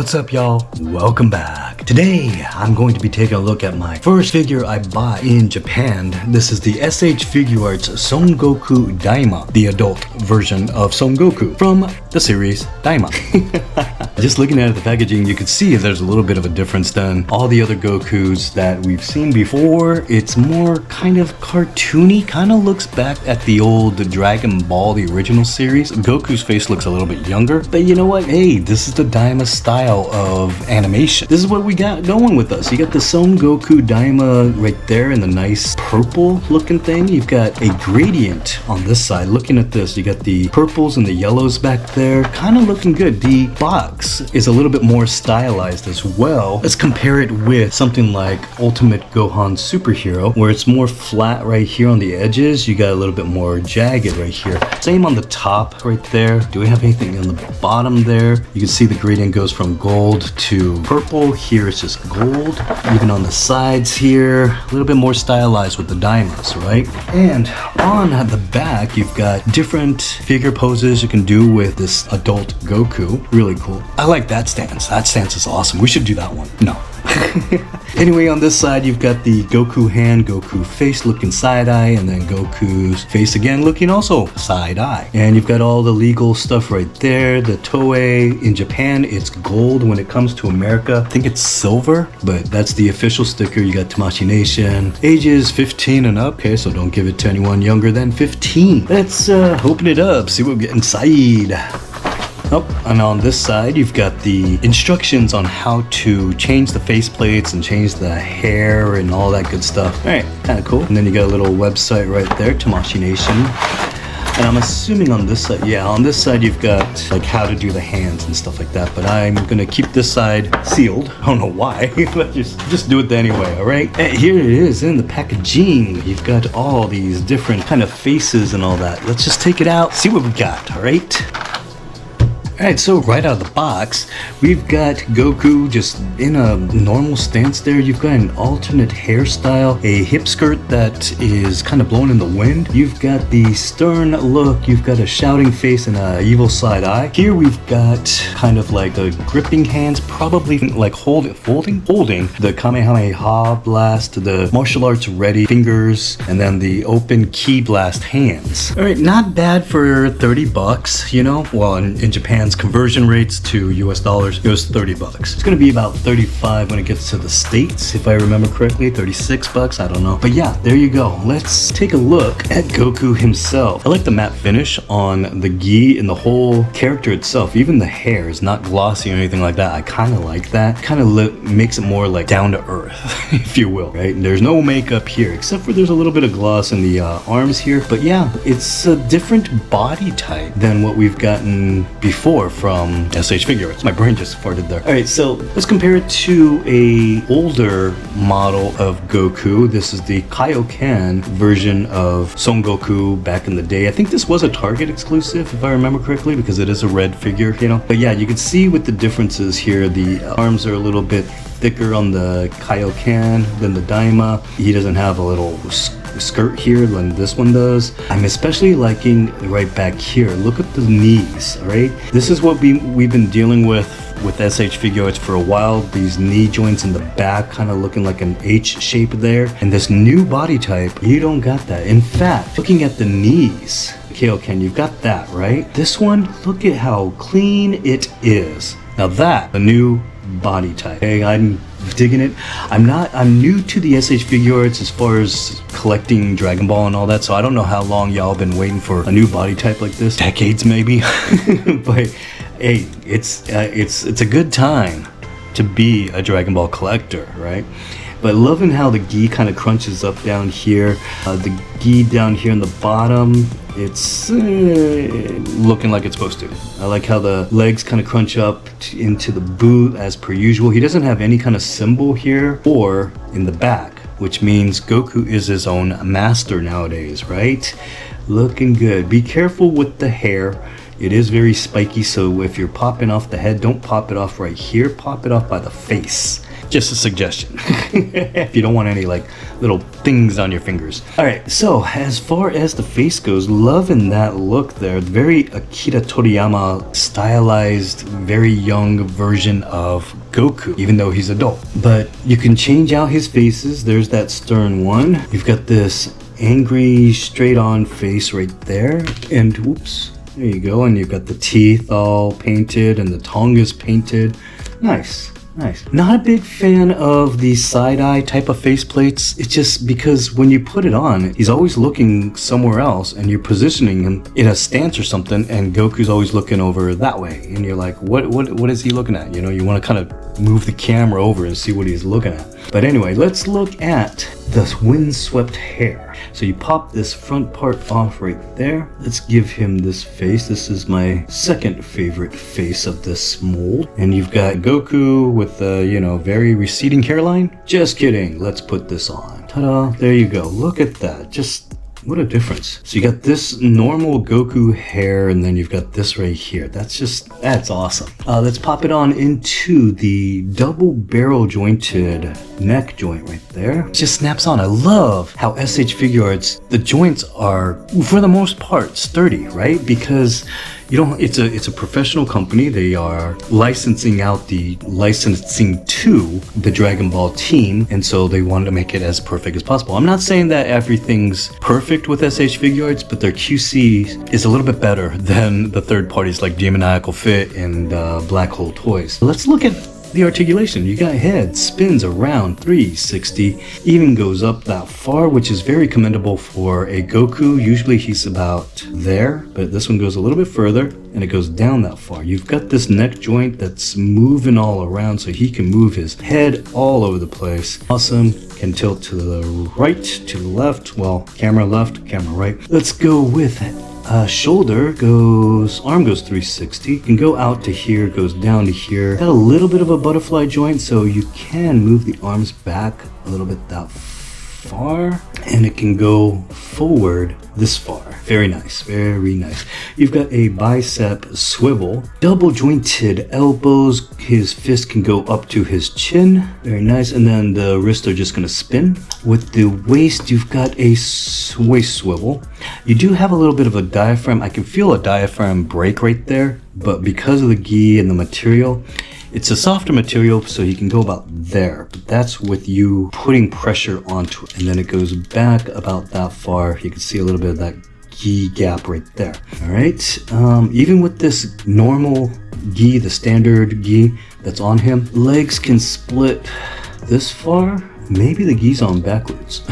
What's up, y'all? Welcome back. Today, I'm going to be taking a look at my first figure I bought in Japan. This is the SH Figuarts Son Goku Daima, the adult version of Son Goku from the series Daima. Just looking at the packaging, you can see there's a little bit of a difference than all the other Gokus that we've seen before. It's more kind of cartoony, kind of looks back at the old Dragon Ball, the original series. Goku's face looks a little bit younger, but you know what? Hey, this is the Daima style of animation. This is what we got going with us. You got the Son Goku Daima right there in the nice purple looking thing. You've got a gradient on this side. Looking at this, you got the purples and the yellows back there, kind of looking good. The box is a little bit more stylized as well. Let's compare it with something like Ultimate Gohan Superhero, where it's more flat right here on the edges. You got a little bit more jagged right here. Same on the top right there. Do we have anything on the bottom there? You can see the gradient goes from gold to purple. Here it's just gold. Even on the sides here, a little bit more stylized with the Daimas, right? And on the back, you've got different figure poses you can do with this adult Goku. Really cool. I like that stance. That stance is awesome. We should do that one. No. Anyway, on this side, you've got the Goku hand, Goku face looking side-eye, and then Goku's face again looking also side-eye. And you've got all the legal stuff right there. The Toei in Japan, it's gold. When it comes to America, I think it's silver, but that's the official sticker. You got Tamashii Nation, ages 15 and up. Okay, so don't give it to anyone younger than 15. Let's open it up, see what we get inside. Oh, and on this side, you've got the instructions on how to change the faceplates and change the hair and all that good stuff. All right, kind of cool. And then you got a little website right there, Tamashii Nation. And I'm assuming on this side, yeah, on this side you've got like how to do the hands and stuff like that. But I'm gonna keep this side sealed. I don't know why, but just do it anyway, all right? And here it is in the packaging. You've got all these different kind of faces and all that. Let's just take it out, see what we got, all right? Alright, so right out of the box, we've got Goku just in a normal stance there. You've got an alternate hairstyle, a hip skirt that is kind of blowing in the wind. You've got the stern look, you've got a shouting face and a evil side eye. Here we've got kind of like the gripping hands, probably like holding the Kamehameha blast, the martial arts ready fingers, and then the open ki blast hands. Alright, not bad for 30 bucks, you know? Well, in Japan's conversion rates to US dollars, it was 30 bucks. It's gonna be about 35 when it gets to the States, if I remember correctly, 36 bucks, I don't know. But yeah, there you go. Let's take a look at Goku himself. I like the matte finish on the gi and the whole character itself. Even the hair is not glossy or anything like that. I kind of like that. Kind of makes it more like down to earth, if you will, right? And there's no makeup here, except for there's a little bit of gloss in the arms here. But yeah, it's a different body type than what we've gotten before from SH Figuarts. My brain just farted there. Alright, so let's compare it to a older model of Goku. This is the Kaioken version of Son Goku back in the day. I think this was a Target exclusive, if I remember correctly, because it is a red figure, you know. But yeah, you can see with the differences here, the arms are a little bit thicker on the Kaioken than the Daima. He doesn't have a little skirt here than this one does. I'm especially liking right back here. Look at the knees, all right? This is what we've been dealing with SH Figuarts for a while. These knee joints in the back kind of looking like an H shape there. And this new body type, you don't got that. In fact, looking at the knees, Kaioken, you've got that, right? This one, look at how clean it is. Now that, the new body type. Okay, I'm digging it. I'm new to the SH Figuarts as far as collecting Dragon Ball and all that, so I don't know how long y'all been waiting for a new body type like this. Decades maybe. But hey, it's a good time to be a Dragon Ball collector, right? But loving how the gi kind of crunches up down here. The gi down here in the bottom, it's looking like it's supposed to. I like how the legs kind of crunch up into the boot as per usual. He doesn't have any kind of symbol here or in the back, which means Goku is his own master nowadays, right? Looking good. Be careful with the hair. It is very spiky, so if you're popping off the head, don't pop it off right here. Pop it off by the face. Just a suggestion. If you don't want any like little things on your fingers. All right, so as far as the face goes, loving that look there. Very Akira Toriyama stylized, very young version of Goku, even though he's adult. But you can change out his faces. There's that stern one. You've got this angry straight on face right there, and whoops, there you go. And you've got the teeth all painted and the tongue is painted. Nice. Not a big fan of the side-eye type of faceplates. It's just because when you put it on, he's always looking somewhere else and you're positioning him in a stance or something, and Goku's always looking over that way. And you're like, what is he looking at? You know, you want to kind of move the camera over and see what he's looking at. But anyway, let's look at the windswept hair. So you pop this front part off right there. Let's give him this face. This is my second favorite face of this mold. And you've got Goku with the, you know, very receding hairline. Just kidding. Let's put this on. Ta-da. There you go. Look at that. Just what a difference. So you got this normal Goku hair, and then you've got this right here. That's awesome. Let's pop it on into the double barrel jointed neck joint right there. It just snaps on. I love how SH Figuarts, the joints are, for the most part, sturdy, right? Because you don't, it's a professional company. They are licensing out the licensing to the Dragon Ball team, and so they wanted to make it as perfect as possible. I'm not saying that everything's perfect with SH Figuarts, but their QC is a little bit better than the third parties like Demoniacal Fit and Black Hole Toys. Let's look at the articulation. You got head spins around 360, even goes up that far, which is very commendable for a Goku. Usually he's about there, but this one goes a little bit further and it goes down that far. You've got this neck joint that's moving all around, so he can move his head all over the place. Awesome. Can tilt to the right, to the left. Well, camera left, camera right. Let's go with it. Shoulder goes, arm goes 360, can go out to here, goes down to here. Got a little bit of a butterfly joint, so you can move the arms back a little bit that far, and it can go forward this far. Very nice, very nice. You've got a bicep swivel, double jointed elbows. His fist can go up to his chin. Very nice. And then the wrists are just gonna spin. With the waist, you've got a waist swivel. You do have a little bit of a diaphragm. I can feel a diaphragm break right there, but because of the gi and the material, it's a softer material, so you can go about there, but that's with you putting pressure onto it. And then it goes back about that far. You can see a little bit of that gi gap right there. All right, even with this normal gi, the standard gi that's on him, legs can split this far. Maybe the gi's on backwards.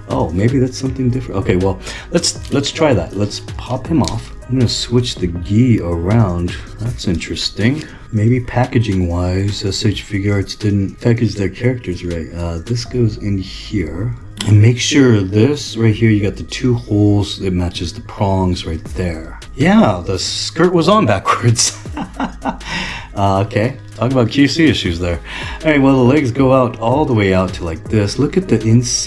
Oh, maybe that's something different. Okay, well, let's try that. Let's pop him off. I'm gonna switch the gi around. That's interesting. Maybe packaging wise, SH Figuarts didn't package their characters right. This goes in here. And make sure this right here, you got the two holes, it matches the prongs right there. Yeah, the skirt was on backwards. Okay, talk about QC issues there. All right, well, the legs go out all the way out to like this. Look at the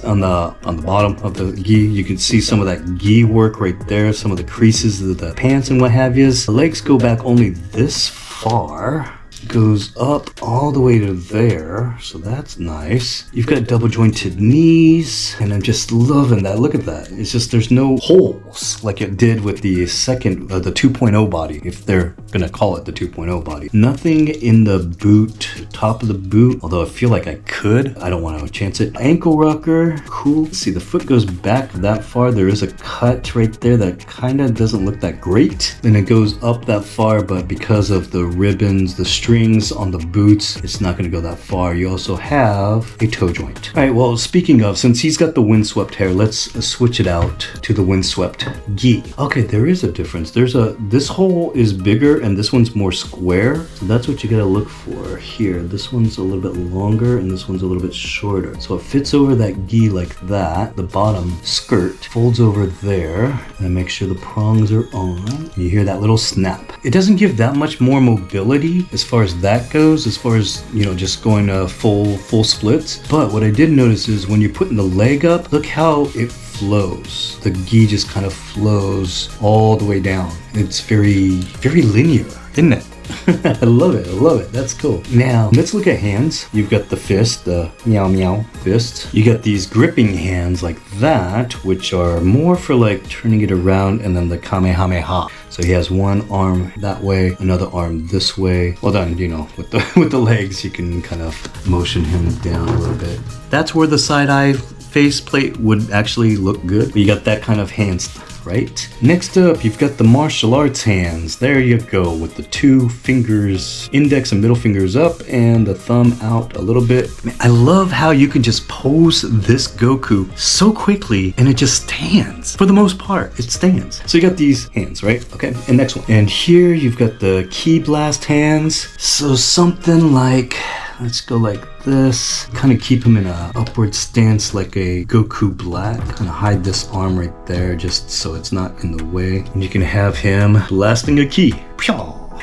on the bottom of the gi. You can see some of that gi work right there, some of the creases of the pants and what have you. The legs go back only this far. Goes up all the way to there, so that's nice. You've got double jointed knees, and I'm just loving that. Look at that. It's just there's no holes like it did with the second, the 2.0 body, if they're gonna call it the 2.0 body. Nothing in the boot, top of the boot, although I feel like I could. I don't want to chance it. Ankle rocker, cool. See, the foot goes back that far. There is a cut right there that kind of doesn't look that great. Then it goes up that far, but because of the ribbons, the strings on the boots, it's not going to go that far. You also have a toe joint. All right, well, speaking of, since he's got the windswept hair, let's switch it out to the windswept gi. Okay, there is a difference. This hole is bigger and this one's more square, so that's what you got to look for here. This one's a little bit longer and this one's a little bit shorter, so it fits over that gi like that. The bottom skirt folds over there, and make sure the prongs are on. You hear that little snap. It doesn't give that much more mobility as far as that goes, as far as, you know, just going full splits. But what I did notice is when you're putting the leg up, look how it flows. The gi just kind of flows all the way down. It's very linear, isn't it? I love it. I love it. That's cool. Now, let's look at hands. You've got the fist, the meow meow fist. You got these gripping hands like that, which are more for like turning it around, and then the kamehameha. So he has one arm that way, another arm this way. Well then, you know, with the legs, you can kind of motion him down a little bit. That's where the side-eye faceplate would actually look good. But you got that kind of hands, right? Next up, you've got the martial arts hands. There you go, with the two fingers, index and middle fingers up, and the thumb out a little bit. Man, I love how you can just pose this Goku so quickly, and it just stands. For the most part, it stands. So you got these hands, right? Okay, and next one. And here you've got the Ki Blast hands. So something like, let's go like this. Kind of keep him in a upward stance like a Goku Black. Kind of hide this arm right there just so it's not in the way. And you can have him blasting a ki.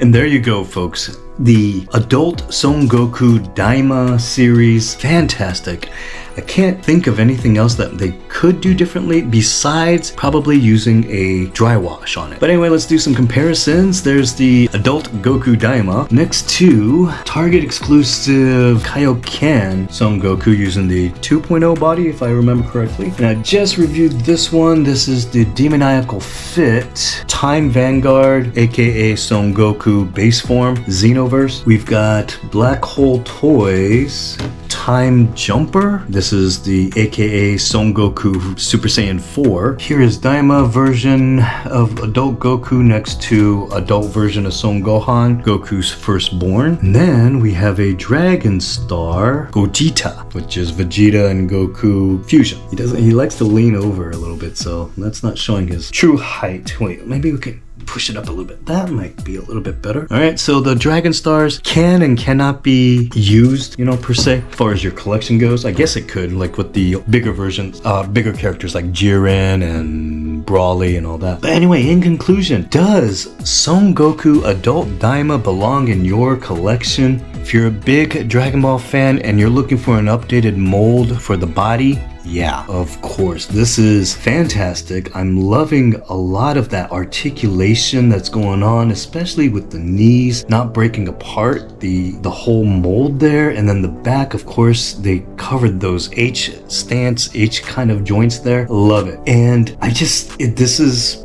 And there you go, folks. The adult Son Goku Daima series, fantastic. I can't think of anything else that they could do differently besides probably using a dry wash on it. But anyway, let's do some comparisons. There's the adult Goku Daima next to Target exclusive Kaioken Son Goku using the 2.0 body, if I remember correctly. And I just reviewed this one. This is the Demoniacal Fit Time Vanguard, aka Son Goku base form Xenoverse. We've got Black Hole Toys Time Jumper. This is the aka Son Goku Super Saiyan 4. Here is Daima version of adult Goku next to adult version of Son Gohan, Goku's firstborn. And then we have a Dragon Star Gogeta, which is Vegeta and Goku fusion. He likes to lean over a little bit, so that's not showing his true height. Wait, maybe we can push it up a little bit. That might be a little bit better. All right, so the Dragon Stars can and cannot be used, you know, per se, as far as your collection goes. I guess it could, like with the bigger versions, bigger characters like Jiren and Brawly and all that. But anyway, in conclusion, does Son Goku Adult Daima belong in your collection? If you're a big Dragon Ball fan and you're looking for an updated mold for the body, yeah, of course. This is fantastic. I'm loving a lot of that articulation that's going on, especially with the knees not breaking apart, the whole mold there, and then the back, of course, they covered those H stance, H kind of joints there. Love it. And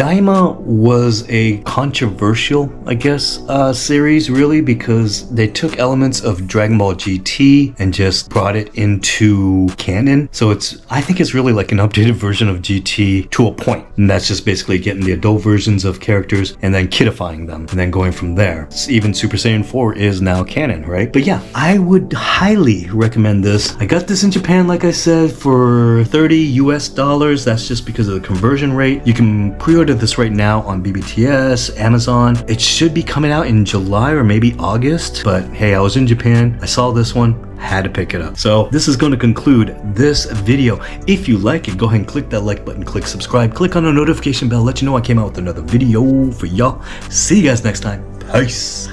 Daima was a controversial, I guess, series really, because they took elements of Dragon Ball GT and just brought it into canon. So I think it's really like an updated version of GT to a point. And that's just basically getting the adult versions of characters and then kidifying them and then going from there. Even Super Saiyan 4 is now canon, right? But yeah, I would highly recommend this. I got this in Japan, like I said, for $30 US. That's just because of the conversion rate. You can pre-order this right now on BBTS, Amazon. It should be coming out in July or maybe August. But hey, I was in Japan. I saw this one. Had to pick it up. So this is going to conclude this video. If you like it, go ahead and click that like button, click subscribe, click on the notification bell, let you know I came out with another video for y'all. See you guys next time. Peace.